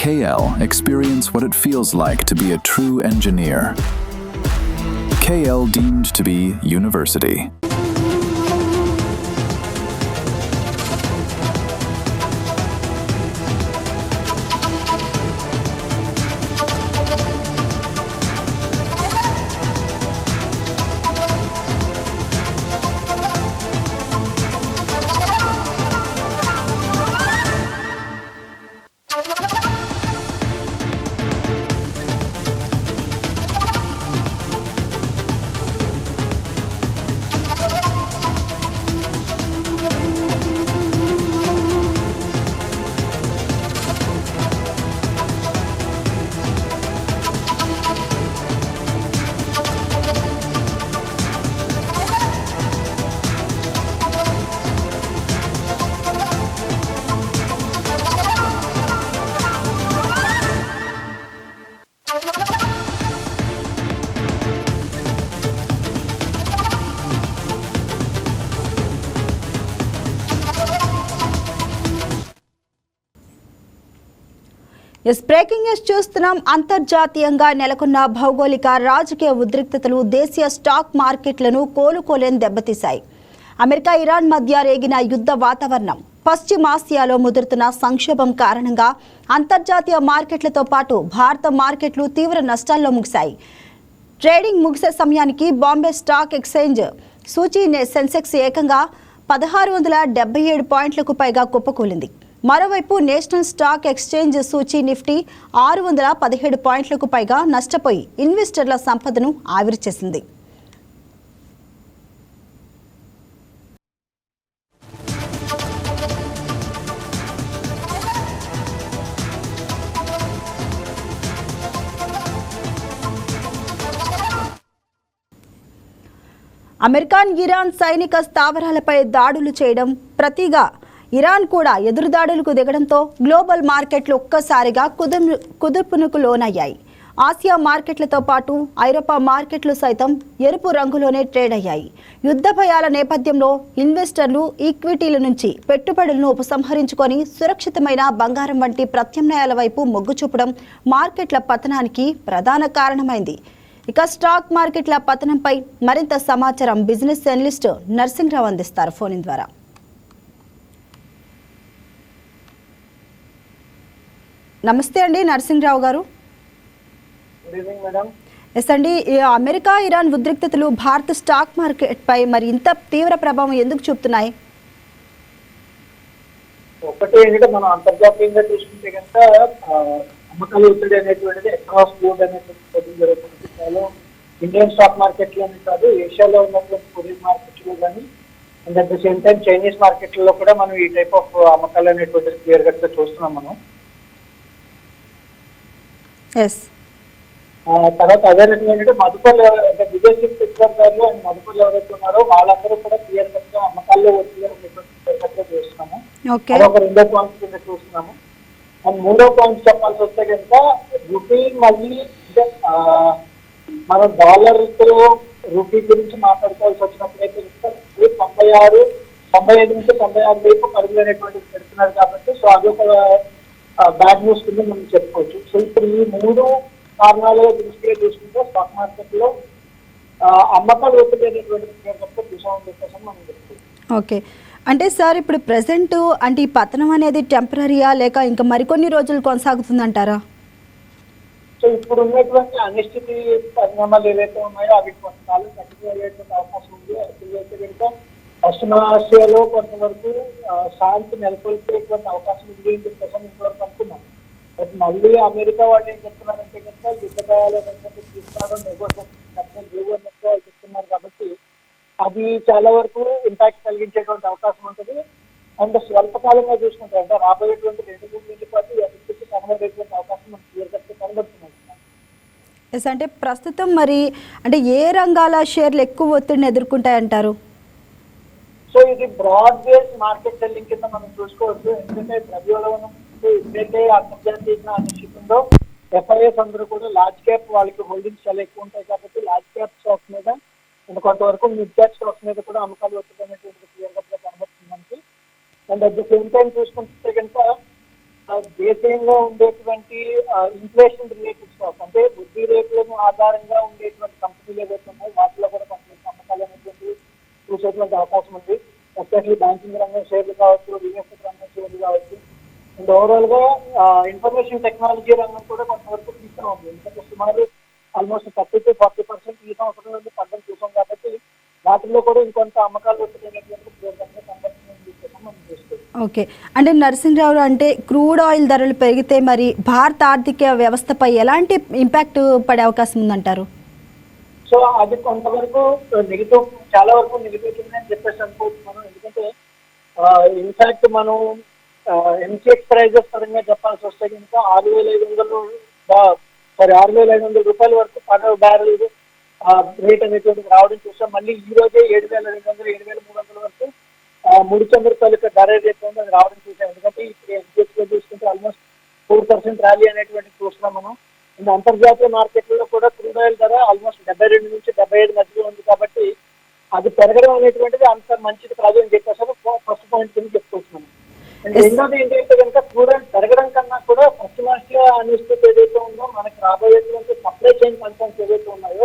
KL experience what it feels like to be a true engineer. KL deemed to be university. Breaking news చూస్తున్నాం. అంతర్జాతీయంగా నెలకొన్న భౌగోళిక రాజకీయ ఉద్రిక్తతలు దేశీయ స్టాక్ మార్కెట్లను కోలుకోలేని దెబ్బతీశాయి. అమెరికా ఇరాన్ మధ్య రేగిన యుద్ధ వాతావరణం, పశ్చిమాసియాలో ముదురుతున్న సంక్షోభం కారణంగా అంతర్జాతీయ మార్కెట్లతో పాటు భారత మార్కెట్లు తీవ్ర నష్టాల్లో ముగిశాయి. ట్రేడింగ్ ముగిసే సమయానికి బాంబే స్టాక్ ఎక్స్చేంజ్ సూచీ సెన్సెక్స్ ఏకంగా 1677 పాయింట్లకు పైగా కుప్పకూలింది. మరోవైపు నేషనల్ స్టాక్ ఎక్స్చేంజ్ సూచీ నిఫ్టీ 617 పాయింట్లకు పైగా నష్టపోయి ఇన్వెస్టర్ల సంపదను ఆవిరి చేసింది. అమెరికా ఇరాన్ సైనిక స్థావరాలపై దాడులు చేయడం ప్రతిగా ఇరాన్ కూడా ఎదురుదాడులకు దిగడంతో గ్లోబల్ మార్కెట్లు ఒక్కసారిగా కుదుపునకు లోనయ్యాయి. ఆసియా మార్కెట్లతో పాటు ఐరోపా మార్కెట్లు సైతం ఎరుపు రంగులోనే ట్రేడ్ అయ్యాయి. యుద్ధ భయాల నేపథ్యంలో ఇన్వెస్టర్లు ఈక్విటీల నుంచి పెట్టుబడులను ఉపసంహరించుకొని సురక్షితమైన బంగారం వంటి ప్రత్యామ్నాయాల వైపు మొగ్గు చూపడం మార్కెట్ల పతనానికి ప్రధాన కారణమైంది. ఇక స్టాక్ మార్కెట్ల పతనంపై మరింత సమాచారం బిజినెస్ అనలిస్ట్ నర్సింగ్రావు అందిస్తారు ఫోన్ ద్వారా. నమస్తే అండి నరసింహరావు గారు. ఎస్ అండి, అమెరికా ఇరాన్ ఉద్రిక్తతలు భారత స్టాక్ మార్కెట్ పై మరి ఇంత తీవ్ర ప్రభావం ఎందుకు చూపుతున్నాయి? ఒకటి ఏంటంటే మనం అంతర్జాతీయంగా చూసుకుంటే కనుక అమ్మకాలు ఒత్తిడి అనేటువంటిది అక్రాస్ బోర్డ్ అనేటువంటి జరుగుతుంది. ఇండియన్ స్టాక్ మార్కెట్లోనే కాదు, ఏషియాలో ఉన్నటువంటి కొరియన్ మార్కెట్లో కానీ and at the same time Chinese మార్కెట్లలో కూడా మనం ఈ టైప్ ఆఫ్ అమ్మకాలు అనేటువంటిది క్లియర్ కట్ గా చూస్తున్నాం మనం. తర్వాత అదే రకంగా ఏంటంటే మదుపర్లు అంటే విదేశీ పెట్టుబడిదారులు అండ్ మదుపర్లు ఎవరైతే ఉన్నారో వాళ్ళందరూ కూడా క్లియర్ కట్ గా అమ్మకాల్లో వచ్చి చూస్తున్నాము. అదొక రెండో పాయింట్ కింద చూస్తున్నాము. అండ్ మూడో పాయింట్ చెప్పాల్సి వస్తే కనుక రూపీ మళ్ళీ అంటే మనం డాలర్తో రూపీ గురించి మాట్లాడుకోవాల్సి వచ్చినప్పుడైతే 95 నుంచి 96 వైపు పరుగులు అనేటువంటిది పెడుతున్నారు కాబట్టి సో అదొక బ్యాడ్ న్యూస్ కింద మనం చెప్పుకోవచ్చు. సో ఇప్పుడు ఈ మూడు కారణాలు దృష్టిగా చూసుకుంటే స్టాక్ మార్కెట్ లో అమ్మకాలు ఒత్తిడి అనేటువంటి మనం చెప్పుకోవచ్చు. ఓకే, అంటే సార్ ఇప్పుడు ప్రెసెంట్ అంటే ఈ పతనం అనేది టెంపరీయా లేక ఇంకా మరికొన్ని రోజులు కొనసాగుతుందంటారా? సో ఇప్పుడు ఉన్నటువంటి అనిశ్చితి పరిణామాలు ఏవైతే ఉన్నాయో అవి కొంతకాలం తగ్గిపోయేటువంటి అవకాశం ఉంది. అయితే కనుక పశ్చిమాసియాలో కొంతవరకు శాంతి నెలకొల్పేటువంటి అవకాశం ఉంది అని చెప్పేసి ఇంతవరకు అనుకున్నాం. బట్ మళ్ళీ అమెరికా వాళ్ళు ఏం చెప్తున్నారంటే కనుక యుద్ధ భయాలు తీసుకోవడం నెగోషియేషన్ లేవు అన్నట్టు చెప్తున్నారు. కాబట్టి అది చాలా వరకు ఇంపాక్ట్ కలిగించేటువంటి అవకాశం ఉంటుంది. అండ్ స్వల్పకాలంగా చూసుకుంటే అంటే రాబోయేటువంటి 2-3 నెలల పాటు అభివృద్ధి కనబడేటువంటి అవకాశం మనకు క్లియర్ కట్ కనబడుతుంది. ఎస్, అంటే ప్రస్తుతం మరి అంటే ఏ రంగాల షేర్లు ఎక్కువ ఒత్తిడిని ఎదుర్కొంటాయంటారు? సో ఇది బ్రాడ్ బేస్ మార్కెట్ సెల్లింగ్ కింద మనం చూసుకోవచ్చు. ఎందుకంటే ద్రవ్యోల్బణం ఎప్పుడైతే అంతర్జాతీయంగా అనిశ్చితుందో ఎఫ్ఐఎస్ అందరూ కూడా లార్జ్ క్యాప్ వాళ్ళకి హోల్డింగ్స్ చాలా ఎక్కువ ఉంటాయి కాబట్టి లార్జ్ క్యాప్ స్టాక్స్ మీద కొంతవరకు మిడ్ క్యాప్ స్టాక్స్ మీద కూడా అమ్మకాలు వచ్చేటువంటి క్లియర్ గా కనబడుతుంది మనకి. And at the same time చూసుకుంటే కనుక దేశీయంగా ఉండేటువంటి ఇన్ఫ్లేషన్ రిలేటెడ్ స్టాక్స్ అంటే వృద్ధి రేట్లను ఆధారంగా ఉండేటువంటి కంపెనీలు ఏవైతే ఉన్నాయో వాటిలో కూడా కొంత అమ్మకాలు అనేటువంటి చూసేటువంటి అవకాశం ఉంది. ఎస్పెషల్లీ బ్యాంకింగ్ రంగం షేర్లు కావచ్చు, రియల్ ఎస్టేట్ రంగం షేర్లు కావచ్చు, అండ్ ఓవరాల్ గా ఇన్ఫర్మేషన్ టెక్నాలజీ రంగం కూడా కొంతవరకు తీసుకో ఉంది. ఎందుకంటే సుమారు ఆల్మోస్ట్ 30 to 40% ఈ సంవత్సరం నుండి పడ్డం చూసాం కాబట్టి వాటిల్లో కూడా ఇంకొంత అమ్మకాలు ఓకే. అంటే నరసింహరావు అంటే క్రూడ్ ఆయిల్ ధరలు పెరిగితే మరి భారత ఆర్థిక వ్యవస్థపై ఎలాంటి ఇంపాక్ట్ పడే అవకాశం ఉందంటారు? సో అది కొంతవరకు నెగిటివ్, చాలా వరకు నెగిటివ్ అని చెప్పేసి అనుకుంటున్నాను. ఎందుకంటే ఇన్ఫాక్ట్ మనం ఎంసీఎక్స్ ప్రైజెస్ పరంగా చెప్పాల్సి వస్తే కనుక 6,500 రూపాయల వరకు పర్ బ్యారెల్ రేట్ అనేటువంటిది రావడం చూసాం. మళ్ళీ ఈ రోజే 7,200, 7,300 వరకు ముడి చమురు తాలూకా ధర ఏదైతే ఉందో అది రావడం చూసాం. ఎందుకంటే ఇప్పుడు ఎగ్జిట్లో చూసుకుంటే ఆల్మోస్ట్ 4% ర్యాలీ అనేటువంటి చూస్తున్నాం మనం. అంతర్జాతీయ మార్కెట్లలో కూడా క్రూడ్ ఆయిల్ ధర ఆల్మోస్ట్ 72 నుంచి 75 మధ్యలో ఉంది కాబట్టి అది పెరగడం అనేటువంటిది అంత మంచిది కాదు అని చెప్పేసి ఫస్ట్ పాయింట్ కింద చెప్పుకుంటున్నాను. అండ్ రెండోది ఏంటంటే కనుక క్రూడ్ ఆయిల్ పెరగడం కన్నా కూడా పశ్చిమాసియా అనిశ్చితి ఏదైతే ఉందో మనకి రాబోయేటువంటి సప్లై చైన్ కన్సర్న్స్ ఏవైతే ఉన్నాయో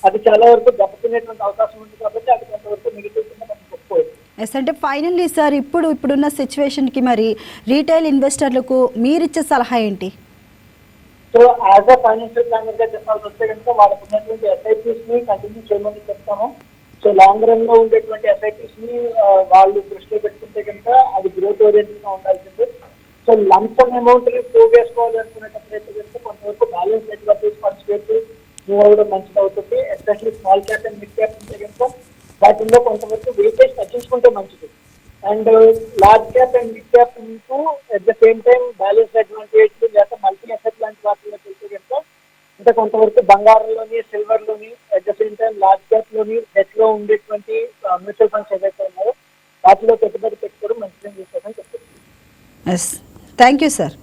అది చాలా వరకు దెబ్బతినేటువంటి అవకాశం ఉంది కాబట్టి అది కొంతవరకు నెగిటివ్ కింద మనం చెప్పుకోవచ్చు. ఎస్, అంటే ఫైనల్లీ సార్ ఇప్పుడున్న సిచ్యువేషన్కి మరి రీటైల్ ఇన్వెస్టర్లకు మీరిచ్చే సలహా ఏంటి? So as a financial planner గా చెప్పాల్సి వస్తే కనుక వాళ్ళకు ఉన్నటువంటి ఎస్ఐపీస్ ని కంటిన్యూ చేయమని చెప్తాము. సో లాంగ్ రన్ లో ఉండేటువంటి ఎస్ఐపీస్ ని వాళ్ళు దృష్టిలో పెట్టుకుంటే కనుక అది గ్రోత్ ఓరియంటెడ్ గా ఉండాల్సింది. సో లంసమ్ అమౌంట్ ని ప్రూవ్ చేసుకోవాలి అనుకునేటప్పుడు అయితే కనుక కొంతవరకు బ్యాలెన్స్ నెట్వర్క్ ఫండ్స్ పెట్టి మూవ్ అవ్వడం మంచిది అవుతుంది. Especially small cap and mid cap ఉంటే కనుక వాటిల్లో కొంతవరకు వెయిటేజ్ తగ్గించుకుంటే మంచిది. And large cap and mid cap ఉంటూ at the same time balance advantage లేదా మల్టీ అసెట్ లాంటి వాటిలో తెలిసే కనుక అంటే కొంతవరకు బంగారంలోని, సిల్వర్లోని, at the same time large cap లోని, డెట్ లో ఉండేటువంటి మ్యూచువల్ ఫండ్స్ ఏదైతే ఉన్నాయో వాటిలో పెట్టుబడి పెట్టుకోవడం మంచిదని చెప్పేసి చెప్తాను. Yes, thank you sir.